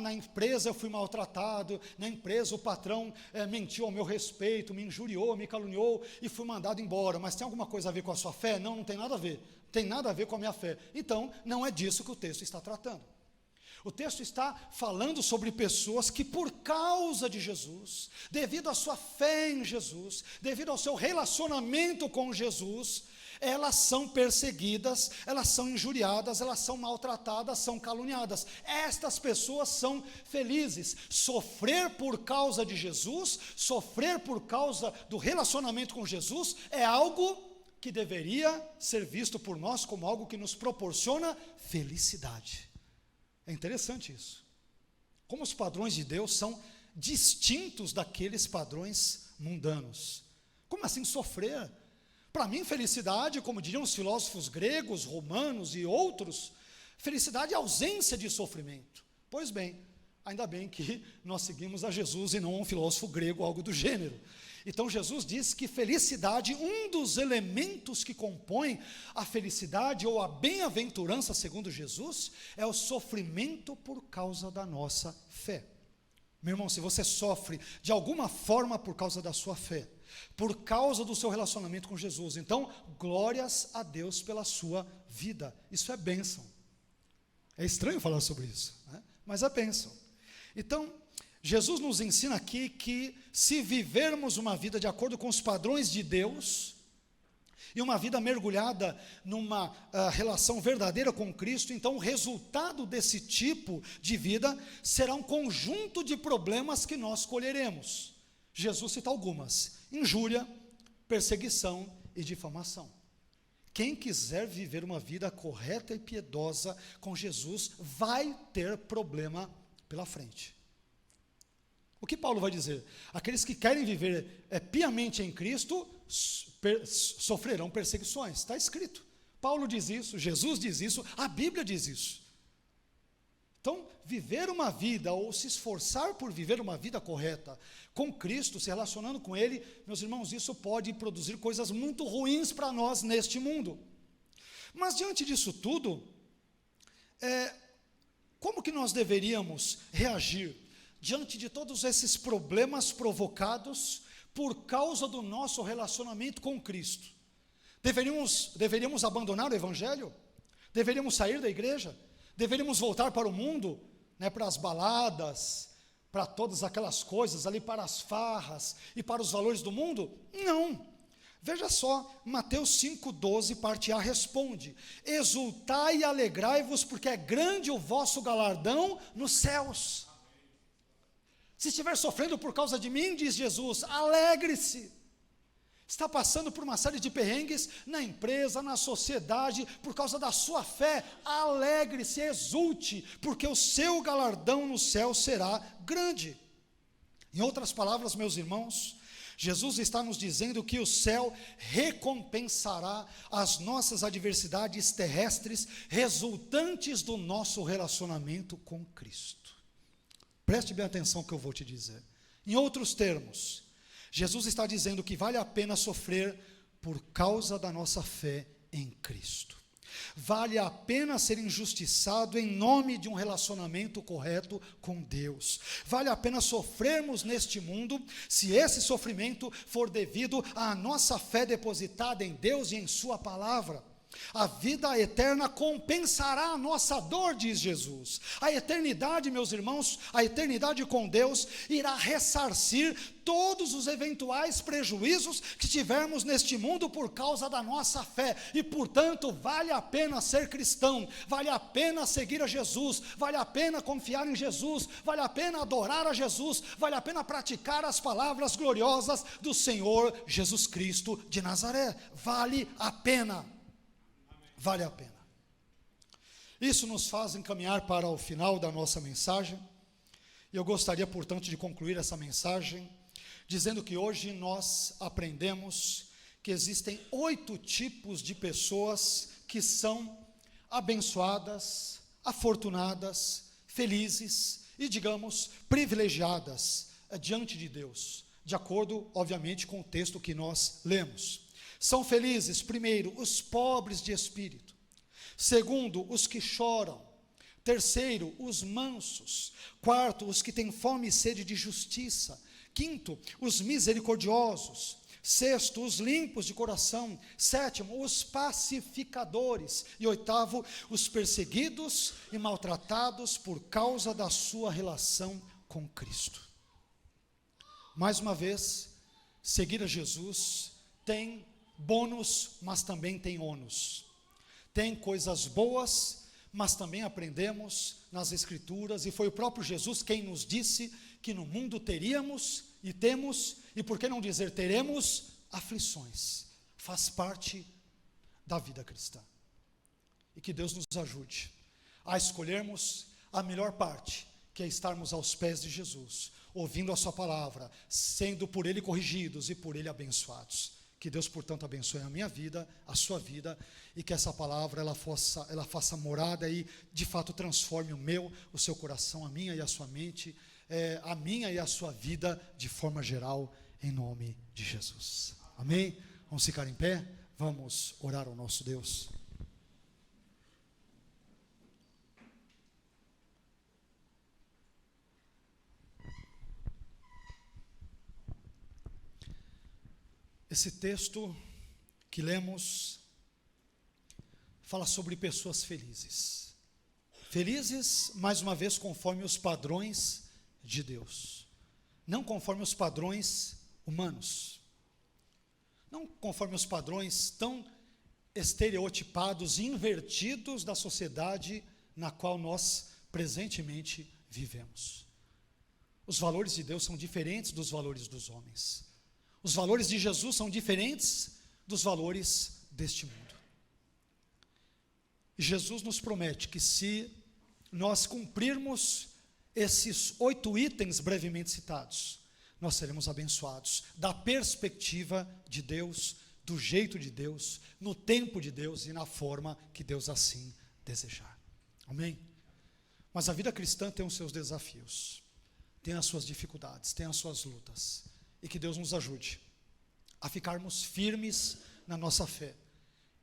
Na empresa eu fui maltratado, na empresa o patrão mentiu ao meu respeito, me injuriou, me caluniou e fui mandado embora. Mas tem alguma coisa a ver com a sua fé? Não, não tem nada a ver. Tem nada a ver com a minha fé. Então, não é disso que o texto está tratando. O texto está falando sobre pessoas que, por causa de Jesus, devido à sua fé em Jesus, devido ao seu relacionamento com Jesus, elas são perseguidas, elas são injuriadas, elas são maltratadas, são caluniadas. Estas pessoas são felizes. Sofrer por causa de Jesus, sofrer por causa do relacionamento com Jesus, é algo que deveria ser visto por nós como algo que nos proporciona felicidade. É interessante isso. Como os padrões de Deus são distintos daqueles padrões mundanos. Como assim sofrer? Para mim, felicidade, como diriam os filósofos gregos, romanos e outros, felicidade é ausência de sofrimento. Pois bem, ainda bem que nós seguimos a Jesus e não um filósofo grego, algo do gênero. Então Jesus diz que felicidade, um dos elementos que compõem a felicidade ou a bem-aventurança, segundo Jesus, é o sofrimento por causa da nossa fé. Meu irmão, se você sofre de alguma forma por causa da sua fé, por causa do seu relacionamento com Jesus, então, glórias a Deus pela sua vida. Isso é bênção. É estranho falar sobre isso, né? Mas é bênção. Então, Jesus nos ensina aqui que se vivermos uma vida de acordo com os padrões de Deus, e uma vida mergulhada numa relação verdadeira com Cristo, então o resultado desse tipo de vida será um conjunto de problemas que nós colheremos. Jesus cita algumas: injúria, perseguição e difamação. Quem quiser viver uma vida correta e piedosa com Jesus, vai ter problema pela frente. O que Paulo vai dizer? Aqueles que querem viver piamente em Cristo, sofrerão perseguições. Está escrito. Paulo diz isso, Jesus diz isso, a Bíblia diz isso. Então, viver uma vida, ou se esforçar por viver uma vida correta com Cristo, se relacionando com Ele, meus irmãos, isso pode produzir coisas muito ruins para nós neste mundo. Mas diante disso tudo, como que nós deveríamos reagir diante de todos esses problemas provocados por causa do nosso relacionamento com Cristo? Deveríamos abandonar o Evangelho? Deveríamos sair da igreja? Deveríamos voltar para o mundo, para as baladas, para todas aquelas coisas ali, para as farras e para os valores do mundo? Não. Veja só, Mateus 5,12, parte A, responde: exultai e alegrai-vos, porque é grande o vosso galardão nos céus. Se estiver sofrendo por causa de mim, diz Jesus, alegre-se. Está passando por uma série de perrengues na empresa, na sociedade, por causa da sua fé, alegre-se, exulte, porque o seu galardão no céu será grande. Em outras palavras, meus irmãos, Jesus está nos dizendo que o céu recompensará as nossas adversidades terrestres, resultantes do nosso relacionamento com Cristo. Preste bem atenção no que eu vou te dizer. Em outros termos, Jesus está dizendo que vale a pena sofrer por causa da nossa fé em Cristo. Vale a pena ser injustiçado em nome de um relacionamento correto com Deus. Vale a pena sofrermos neste mundo, se esse sofrimento for devido à nossa fé depositada em Deus e em sua palavra. A vida eterna compensará a nossa dor, diz Jesus. A eternidade, meus irmãos, a eternidade com Deus irá ressarcir todos os eventuais prejuízos que tivermos neste mundo por causa da nossa fé. E portanto, vale a pena ser cristão, vale a pena seguir a Jesus, vale a pena confiar em Jesus, vale a pena adorar a Jesus, vale a pena praticar as palavras gloriosas do Senhor Jesus Cristo de Nazaré. Vale a pena. Vale a pena. Isso nos faz encaminhar para o final da nossa mensagem. E eu gostaria, portanto, de concluir essa mensagem dizendo que hoje nós aprendemos que existem 8 tipos de pessoas que são abençoadas, afortunadas, felizes e, digamos, privilegiadas diante de Deus, de acordo, obviamente, com o texto que nós lemos. São felizes, primeiro, os pobres de espírito. Segundo, os que choram. Terceiro, os mansos. Quarto, os que têm fome e sede de justiça. Quinto, os misericordiosos. Sexto, os limpos de coração. Sétimo, os pacificadores. E oitavo, os perseguidos e maltratados por causa da sua relação com Cristo. Mais uma vez, seguir a Jesus tem bônus, mas também tem ônus. Tem coisas boas, mas também aprendemos nas Escrituras, e foi o próprio Jesus quem nos disse que no mundo teríamos e temos, e por que não dizer teremos, aflições. Faz parte da vida cristã. E que Deus nos ajude a escolhermos a melhor parte, que é estarmos aos pés de Jesus, ouvindo a sua palavra, sendo por Ele corrigidos e por Ele abençoados. Que Deus, portanto, abençoe a minha vida, a sua vida, e que essa palavra ela faça morada e, de fato, transforme o seu coração, a minha e a sua mente, a minha e a sua vida, de forma geral, em nome de Jesus. Amém? Vamos ficar em pé, vamos orar ao nosso Deus. Esse texto que lemos fala sobre pessoas felizes. Felizes, mais uma vez, conforme os padrões de Deus. Não conforme os padrões humanos. Não conforme os padrões tão estereotipados e invertidos da sociedade na qual nós presentemente vivemos. Os valores de Deus são diferentes dos valores dos homens. Os valores de Jesus são diferentes dos valores deste mundo. E Jesus nos promete que se nós cumprirmos esses 8 itens brevemente citados, nós seremos abençoados, da perspectiva de Deus, do jeito de Deus, no tempo de Deus e na forma que Deus assim desejar. Amém? Mas a vida cristã tem os seus desafios, tem as suas dificuldades, tem as suas lutas. E que Deus nos ajude a ficarmos firmes na nossa fé,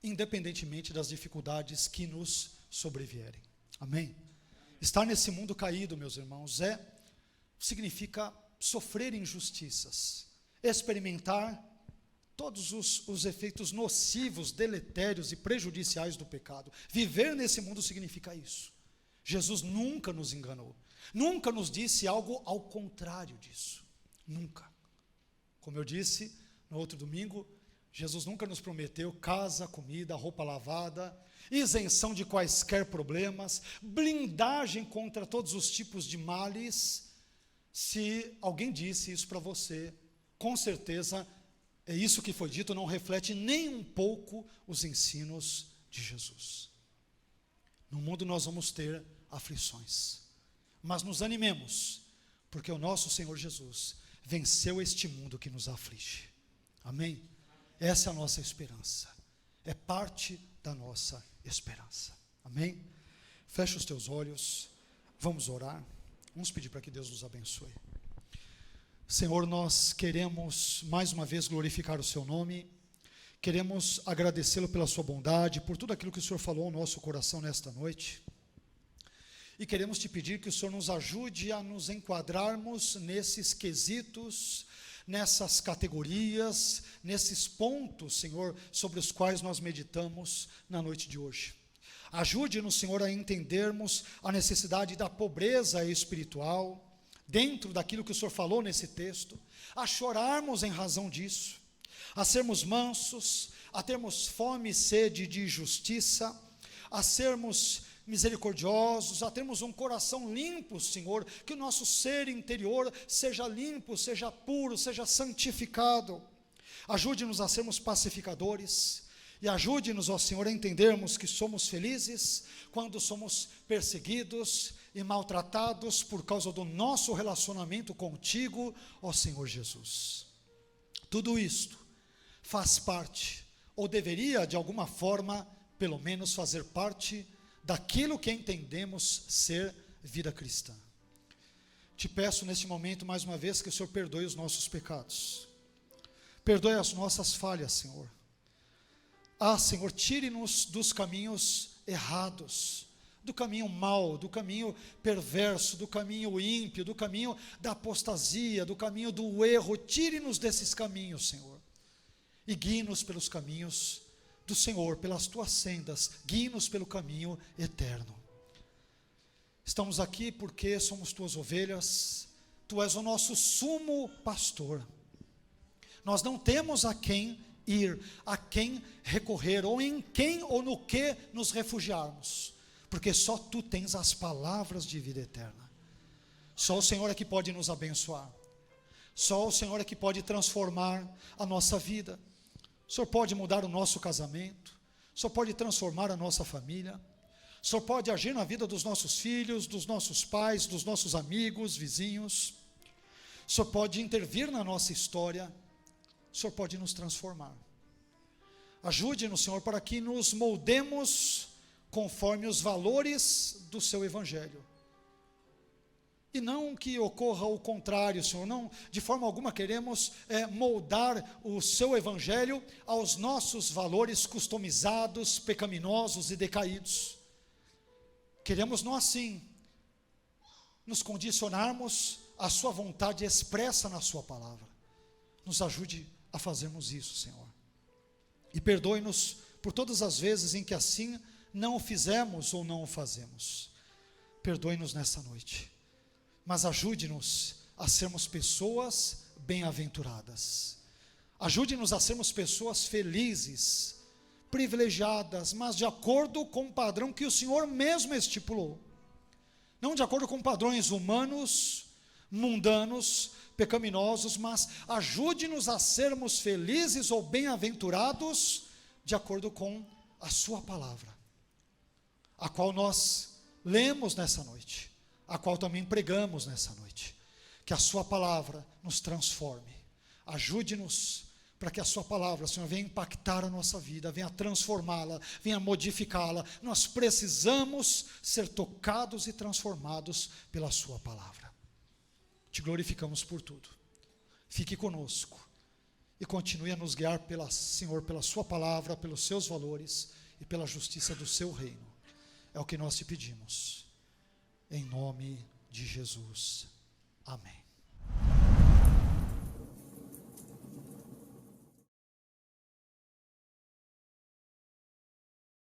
independentemente das dificuldades que nos sobrevierem. Amém? Estar nesse mundo caído, meus irmãos, significa sofrer injustiças, experimentar todos os efeitos nocivos, deletérios e prejudiciais do pecado. Viver nesse mundo significa isso. Jesus nunca nos enganou, nunca nos disse algo ao contrário disso, nunca. Como eu disse no outro domingo, Jesus nunca nos prometeu casa, comida, roupa lavada, isenção de quaisquer problemas, blindagem contra todos os tipos de males. Se alguém disse isso para você, com certeza é isso que foi dito, não reflete nem um pouco os ensinos de Jesus. No mundo nós vamos ter aflições, mas nos animemos, porque o nosso Senhor Jesus venceu este mundo que nos aflige. Amém? Essa é a nossa esperança, é parte da nossa esperança. Amém? Fecha os teus olhos, vamos orar, vamos pedir para que Deus nos abençoe. Senhor, nós queremos mais uma vez glorificar o seu nome, queremos agradecê-lo pela sua bondade, por tudo aquilo que o Senhor falou ao nosso coração nesta noite. E queremos te pedir que o Senhor nos ajude a nos enquadrarmos nesses quesitos, nessas categorias, nesses pontos, Senhor, sobre os quais nós meditamos na noite de hoje. Ajude-nos, Senhor, a entendermos a necessidade da pobreza espiritual, dentro daquilo que o Senhor falou nesse texto, a chorarmos em razão disso, a sermos mansos, a termos fome e sede de justiça, a sermos misericordiosos, a termos um coração limpo, Senhor, que o nosso ser interior seja limpo, seja puro, seja santificado. Ajude-nos a sermos pacificadores, e ajude-nos, ó Senhor, a entendermos que somos felizes quando somos perseguidos e maltratados por causa do nosso relacionamento contigo, ó Senhor Jesus. Tudo isto faz parte, ou deveria de alguma forma, pelo menos fazer parte, daquilo que entendemos ser vida cristã. Te peço neste momento, mais uma vez, que o Senhor perdoe os nossos pecados, perdoe as nossas falhas, Senhor. Senhor, tire-nos dos caminhos errados, do caminho mau, do caminho perverso, do caminho ímpio, do caminho da apostasia, do caminho do erro. Tire-nos desses caminhos, Senhor, e guie-nos pelos caminhos do Senhor, pelas tuas sendas, guie-nos pelo caminho eterno. Estamos aqui porque somos tuas ovelhas, tu és o nosso sumo pastor. Nós não temos a quem ir, a quem recorrer, ou em quem ou no que nos refugiarmos, porque só tu tens as palavras de vida eterna. Só o Senhor é que pode nos abençoar, só o Senhor é que pode transformar a nossa vida. O Senhor pode mudar o nosso casamento, o Senhor pode transformar a nossa família, o Senhor pode agir na vida dos nossos filhos, dos nossos pais, dos nossos amigos, vizinhos. O Senhor pode intervir na nossa história, o Senhor pode nos transformar. Ajude-nos, Senhor, para que nos moldemos conforme os valores do seu Evangelho. E não que ocorra o contrário, Senhor, não, de forma alguma queremos moldar o seu Evangelho aos nossos valores customizados, pecaminosos e decaídos. Queremos nós sim, nos condicionarmos à sua vontade expressa na sua palavra. Nos ajude a fazermos isso, Senhor. E perdoe-nos por todas as vezes em que assim não o fizemos ou não o fazemos. Perdoe-nos nessa noite. Mas ajude-nos a sermos pessoas bem-aventuradas. Ajude-nos a sermos pessoas felizes, privilegiadas, mas de acordo com o padrão que o Senhor mesmo estipulou. Não de acordo com padrões humanos, mundanos, pecaminosos, mas ajude-nos a sermos felizes ou bem-aventurados de acordo com a sua palavra, a qual nós lemos nessa noite, a qual também pregamos nessa noite. Que a sua palavra nos transforme. Ajude-nos para que a sua palavra, Senhor, venha impactar a nossa vida, venha transformá-la, venha modificá-la. Nós precisamos ser tocados e transformados pela sua palavra. Te glorificamos por tudo. Fique conosco e continue a nos guiar, Senhor, pela sua palavra, pelos seus valores e pela justiça do seu reino. É o que nós te pedimos. Em nome de Jesus. Amém.